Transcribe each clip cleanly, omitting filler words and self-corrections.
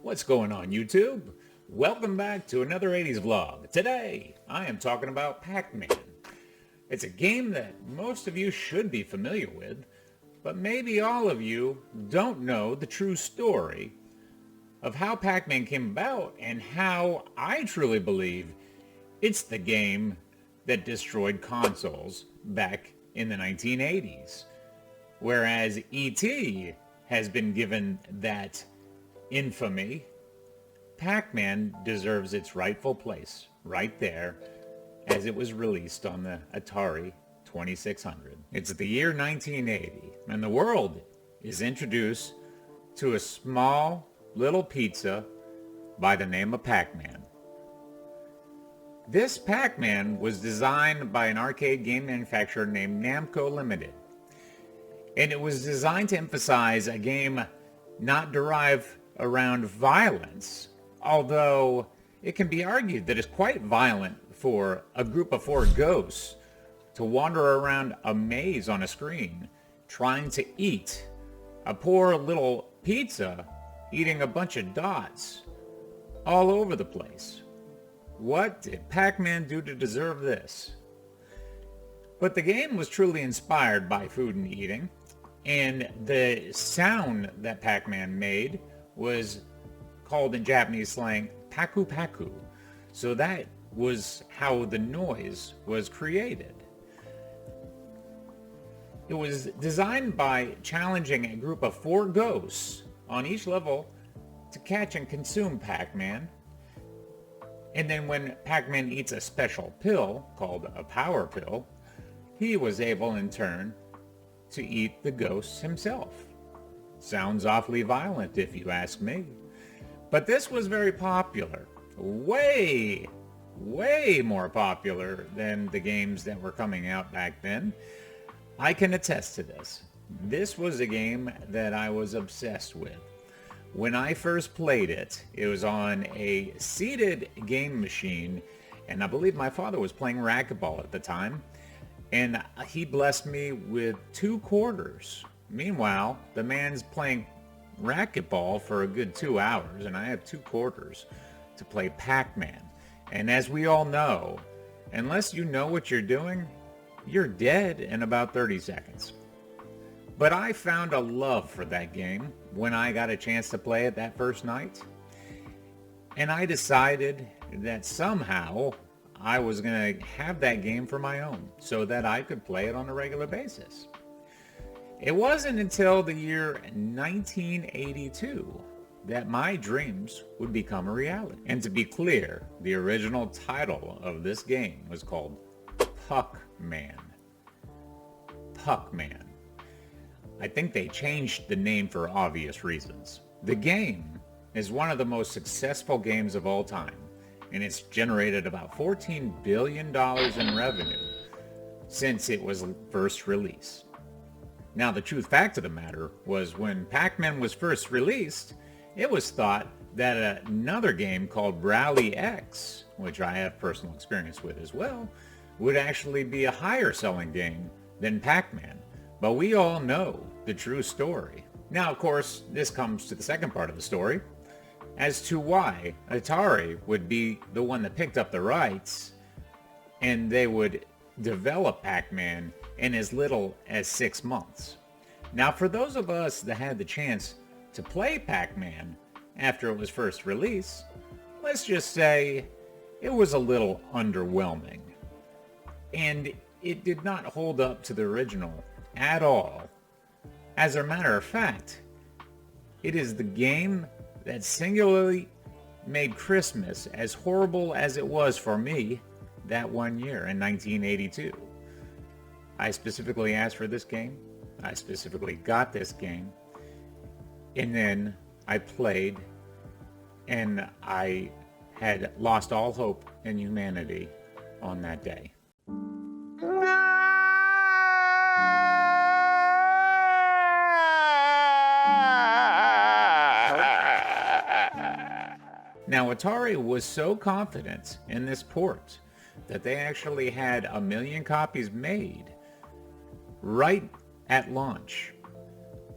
What's going on, YouTube? Welcome back to another 80s vlog. Today, I am talking about Pac-Man. It's a game that most of you should be familiar with, but maybe all of you don't know the true story of how Pac-Man came about and how I truly believe it's the game that destroyed consoles back in the 1980s. Whereas E.T. has been given that infamy, Pac-Man deserves its rightful place right there as it was released on the Atari 2600. It's the year 1980, and the world is introduced to a small little pizza by the name of Pac-Man. This Pac-Man was designed by an arcade game manufacturer named Namco Limited, and it was designed to emphasize a game not derived around violence, although it can be argued that it's quite violent for a group of four ghosts to wander around a maze on a screen trying to eat a poor little pizza, eating a bunch of dots all over the place. What did Pac-Man do to deserve this? But the game was truly inspired by food and eating, and the sound that Pac-Man made was called in Japanese slang paku paku. So that was how the noise was created. It was designed by challenging a group of four ghosts on each level to catch and consume Pac-Man. And then when Pac-Man eats a special pill called a power pill, he was able in turn to eat the ghosts himself. Sounds awfully violent if you ask me. But this was very popular. Way more popular than the games that were coming out back then. I can attest to this. This was a game that I was obsessed with. When I first played it, it was on a seated game machine, and I believe my father was playing racquetball at the time, and he blessed me with 2 quarters. Meanwhile, the man's playing racquetball for a good 2 hours, and I have 2 quarters to play Pac-Man. And as we all know, unless you know what you're doing, you're dead in about 30 seconds. But I found a love for that game when I got a chance to play it that first night. And I decided that somehow I was going to have that game for my own so that I could play it on a regular basis. It wasn't until the year 1982 that my dreams would become a reality. And to be clear, the original title of this game was called Pac-Man. Pac-Man. I think they changed the name for obvious reasons. The game is one of the most successful games of all time, and it's generated about $14 billion in revenue since it was first released. Now, the true fact of the matter was when Pac-Man was first released, it was thought that another game called Rally X, which I have personal experience with as well, would actually be a higher selling game than Pac-Man. But we all know the true story. Now, of course, this comes to the second part of the story as to why Atari would be the one that picked up the rights and they would develop Pac-Man in as little as 6 months. Now, for those of us that had the chance to play Pac-Man after it was first released, let's just say it was a little underwhelming. And it did not hold up to the original at all. As a matter of fact, it is the game that singularly made Christmas as horrible as it was for me that one year in 1982. I specifically asked for this game. I specifically got this game. And then I played, and I had lost all hope in humanity on that day. Now, Atari was so confident in this port that they actually had 1 million copies made right at launch.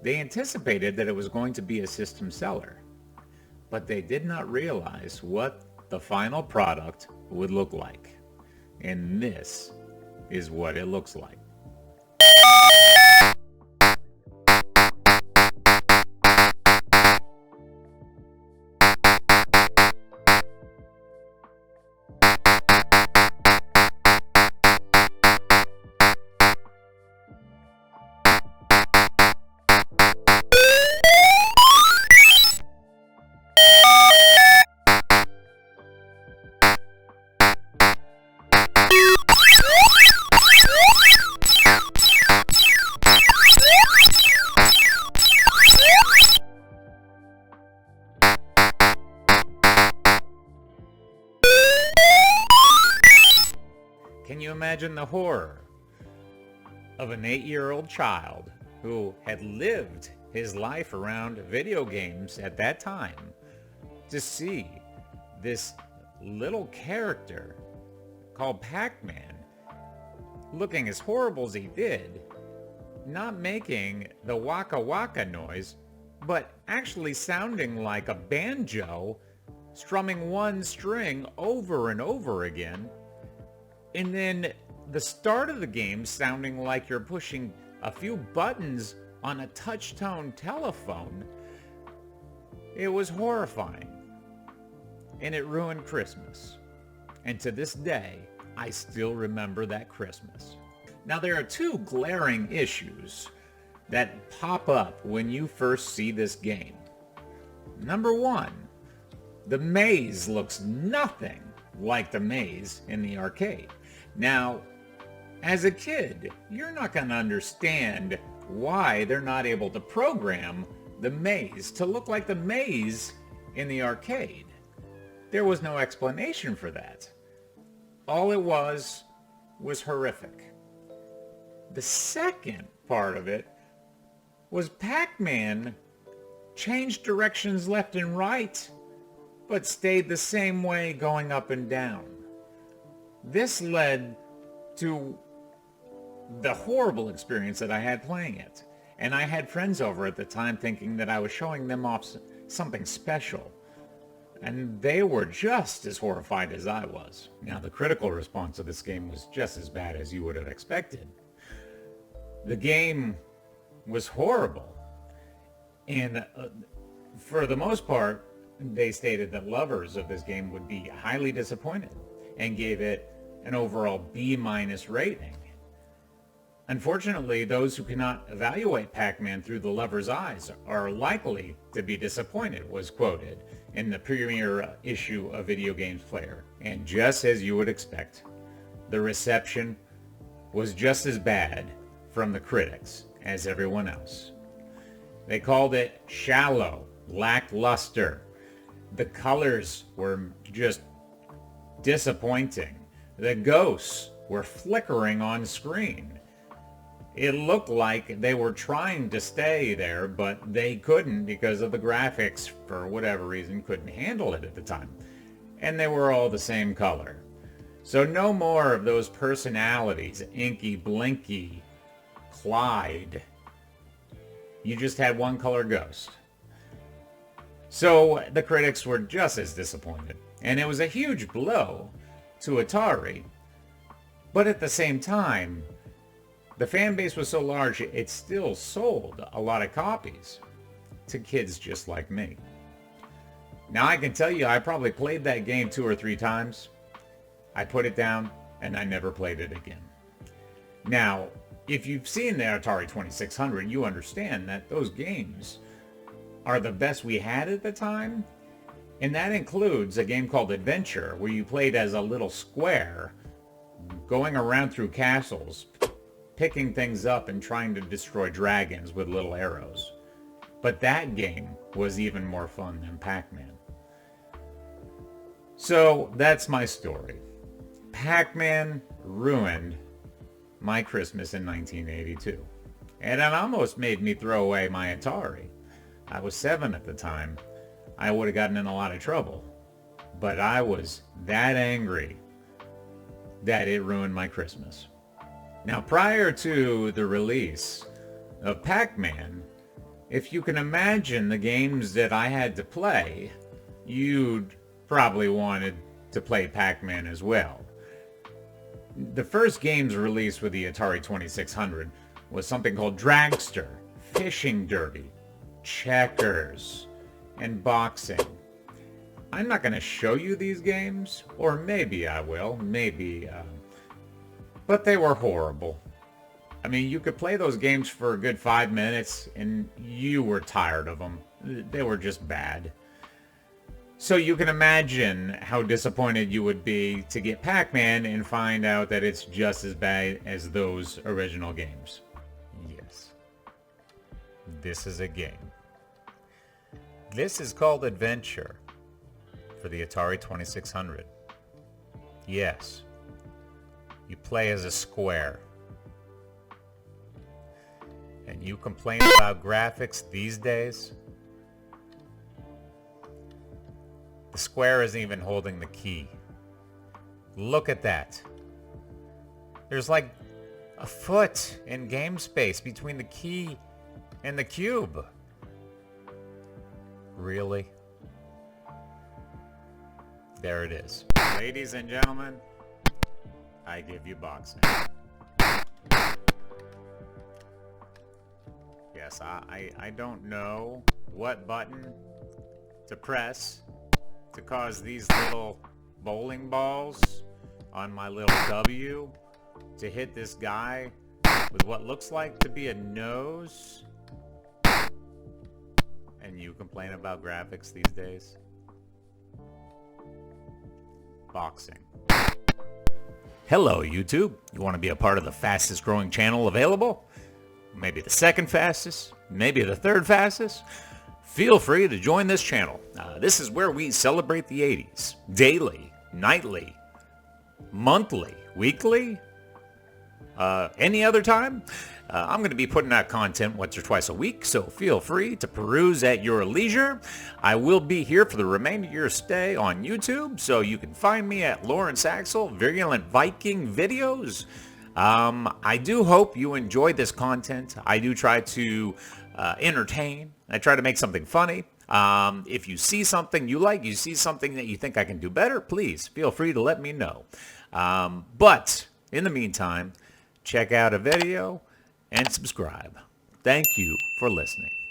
They anticipated that it was going to be a system seller. but they did not realize what the final product would look like. And this is what it looks like. Can you imagine the horror of an 8-year-old child who had lived his life around video games at that time to see this little character called Pac-Man looking as horrible as he did, not making the waka waka noise, but actually sounding like a banjo strumming one string over and over again, and then the start of the game sounding like you're pushing a few buttons on a touch-tone telephone. It was horrifying, and it ruined Christmas. And to this day, I still remember that Christmas. Now, there are two glaring issues that pop up when you first see this game. Number one, the maze looks nothing like the maze in the arcade. Now, as a kid, you're not going to understand why they're not able to program the maze to look like the maze in the arcade. There was no explanation for that. All it was horrific. The second part of it was Pac-Man changed directions left and right, but stayed the same way going up and down. This led to the horrible experience that I had playing it. And I had friends over at the time thinking that I was showing them off something special. And they were just as horrified as I was. Now, the critical response to this game was just as bad as you would have expected. The game was horrible. And for the most part, they stated that lovers of this game would be highly disappointed and gave it an overall B- rating. Unfortunately, those who cannot evaluate Pac-Man through the lover's eyes are likely to be disappointed, was quoted in the premier issue of Video Games Player. And just as you would expect, the reception was just as bad from the critics as everyone else. They called it shallow, lackluster. The colors were just disappointing. The ghosts were flickering on screen. It looked like they were trying to stay there, but they couldn't because of the graphics, for whatever reason, couldn't handle it at the time. And they were all the same color. So no more of those personalities, Inky, Blinky, Clyde. You just had one color ghost. So the critics were just as disappointed. And it was a huge blow to Atari. But at the same time, the fan base was so large, it still sold a lot of copies to kids just like me. Now, I can tell you, I probably played that game 2 or 3 times. I put it down, and I never played it again. Now, if you've seen the Atari 2600, you understand that those games are the best we had at the time. And that includes a game called Adventure, where you played as a little square, going around through castles, picking things up and trying to destroy dragons with little arrows. But that game was even more fun than Pac-Man. So that's my story. Pac-Man ruined my Christmas in 1982. And it almost made me throw away my Atari. I was 7 at the time. I would have gotten in a lot of trouble. But I was that angry that it ruined my Christmas. Now, prior to the release of Pac-Man, if you can imagine the games that I had to play you'd probably wanted to play Pac-Man as well. The first games released with the Atari 2600 was something called Dragster, Fishing Derby, Checkers, and Boxing. I'm not going to show you these games, or maybe I will, but they were horrible. I mean, you could play those games for a good 5 minutes and you were tired of them. They were just bad. So you can imagine how disappointed you would be to get Pac-Man and find out that it's just as bad as those original games. Yes. This is a game. This is called Adventure for the Atari 2600. Yes. You play as a square. And you complain about graphics these days? The square isn't even holding the key. Look at that. There's like a foot in game space between the key and the cube. Really? There it is. Ladies and gentlemen, I give you boxing. Yes, I don't know what button to press to cause these little bowling balls on my little W to hit this guy with what looks like to be a nose. And you complain about graphics these days? Boxing. Hello, YouTube. You want to be a part of the fastest growing channel available? Maybe the second fastest? Maybe the third fastest? Feel free to join this channel. This is where we celebrate the 80s. Daily, nightly, monthly, weekly, any other time. I'm going to be putting out content once or twice a week, so feel free to peruse at your leisure. I will be here for the remainder of your stay on YouTube, so you can find me at Lawrence Axel, Virulent Viking Videos. I do hope you enjoy this content. I do try to entertain. I try to make something funny. If you see something you like, you see something that you think I can do better, please feel free to let me know. But in the meantime, check out a video and subscribe. Thank you for listening.